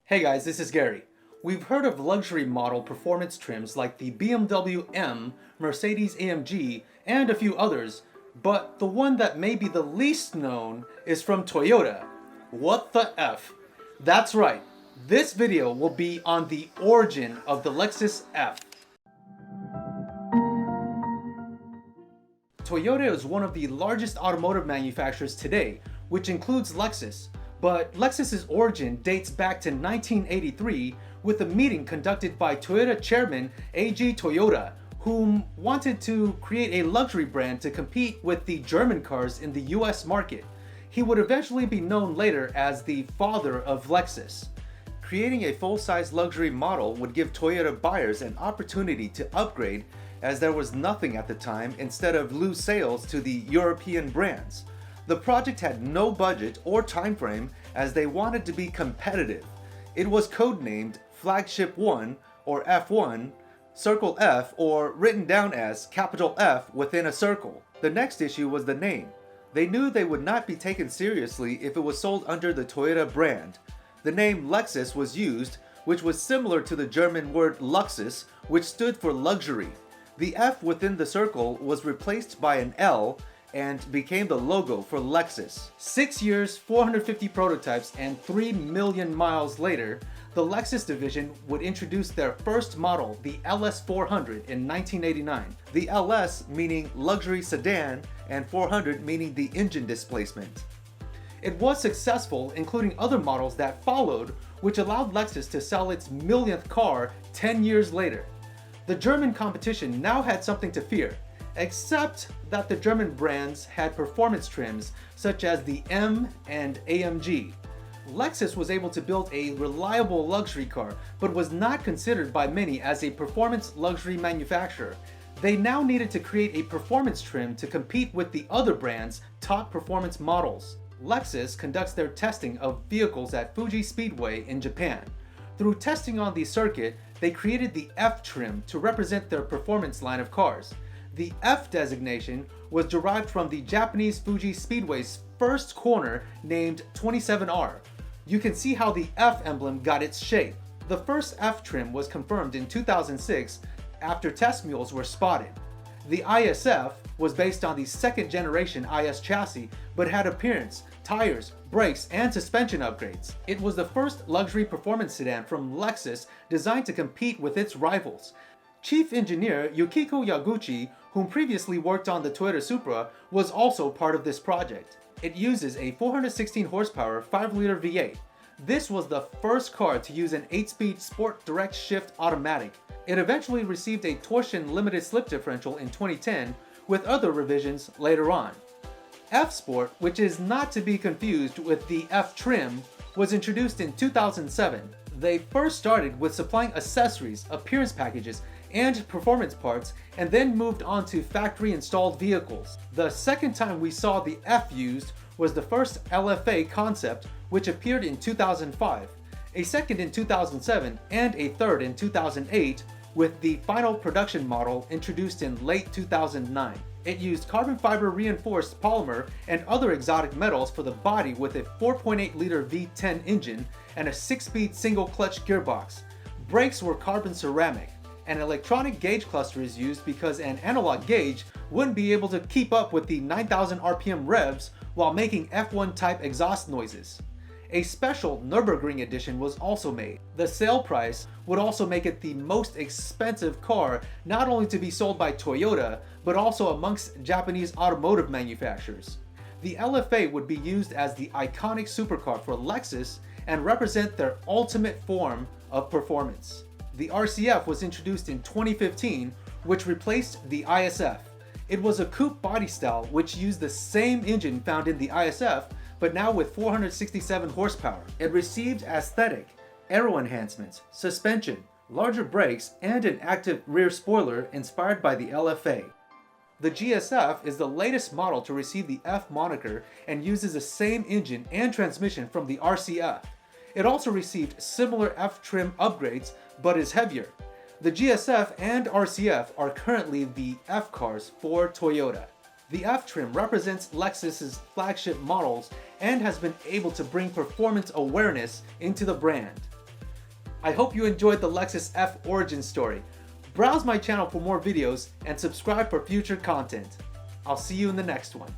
Hey guys, this is Gary. We've heard of luxury model performance trims like the BMW M, Mercedes-AMG, and a few others, but the one that may be the least known is from Toyota. What the F? That's right, this video will be on the origin of the Lexus F. Toyota is one of the largest automotive manufacturers today, which includes Lexus. But Lexus's origin dates back to 1983 with a meeting conducted by Toyota chairman Eiji Toyota, whom wanted to create a luxury brand to compete with the German cars in the US market. He would eventually be known later as the father of Lexus. Creating a full-size luxury model would give Toyota buyers an opportunity to upgrade, as there was nothing at the time, instead of lose sales to the European brands. The project had no budget or time frame, as they wanted to be competitive. It was codenamed Flagship 1 or F1, Circle F, or written down as capital F within a circle. The next issue was the name. They knew they would not be taken seriously if it was sold under the Toyota brand. The name Lexus was used, which was similar to the German word Luxus, which stood for luxury. The F within the circle was replaced by an L and became the logo for Lexus. 6 years, 450 prototypes, and 3 million miles later, the Lexus division would introduce their first model, the LS400, in 1989. The LS meaning luxury sedan, and 400 meaning the engine displacement. It was successful, including other models that followed, which allowed Lexus to sell its millionth car 10 years later. The German competition now had something to fear, except that the German brands had performance trims such as the M and AMG. Lexus was able to build a reliable luxury car, but was not considered by many as a performance luxury manufacturer. They now needed to create a performance trim to compete with the other brands' top performance models. Lexus conducts their testing of vehicles at Fuji Speedway in Japan. Through testing on the circuit, they created the F trim to represent their performance line of cars. The F designation was derived from the Japanese Fuji Speedway's first corner named 27R. You can see how the F emblem got its shape. The first F trim was confirmed in 2006 after test mules were spotted. The ISF was based on the second generation IS chassis, but had appearance, tires, brakes, and suspension upgrades. It was the first luxury performance sedan from Lexus designed to compete with its rivals. Chief engineer Yukiko Yaguchi, whom previously worked on the Toyota Supra, was also part of this project. It uses a 416 horsepower 5-liter V8. This was the first car to use an 8-speed sport direct shift automatic. It eventually received a torsion limited slip differential in 2010, with other revisions later on. F Sport, which is not to be confused with the F Trim, was introduced in 2007. They first started with supplying accessories, appearance packages, and performance parts, and then moved on to factory-installed vehicles. The second time we saw the F used was the first LFA concept, which appeared in 2005, a second in 2007, and a third in 2008, with the final production model introduced in late 2009. It used carbon fiber reinforced polymer and other exotic metals for the body with a 4.8-liter V10 engine and a 6-speed single-clutch gearbox. Brakes were carbon ceramic. An electronic gauge cluster is used because an analog gauge wouldn't be able to keep up with the 9,000 RPM revs while making F1 type exhaust noises. A special Nürburgring edition was also made. The sale price would also make it the most expensive car not only to be sold by Toyota, but also amongst Japanese automotive manufacturers. The LFA would be used as the iconic supercar for Lexus and represent their ultimate form of performance. The RCF was introduced in 2015, which replaced the ISF. It was a coupe body style which used the same engine found in the ISF, but now with 467 horsepower. It received aesthetic, aero enhancements, suspension, larger brakes, and an active rear spoiler inspired by the LFA. The GSF is the latest model to receive the F moniker and uses the same engine and transmission from the RCF. It also received similar F trim upgrades, but is heavier. The GSF and RCF are currently the F cars for Toyota. The F trim represents Lexus's flagship models and has been able to bring performance awareness into the brand. I hope you enjoyed the Lexus F origin story. Browse my channel for more videos and subscribe for future content. I'll see you in the next one.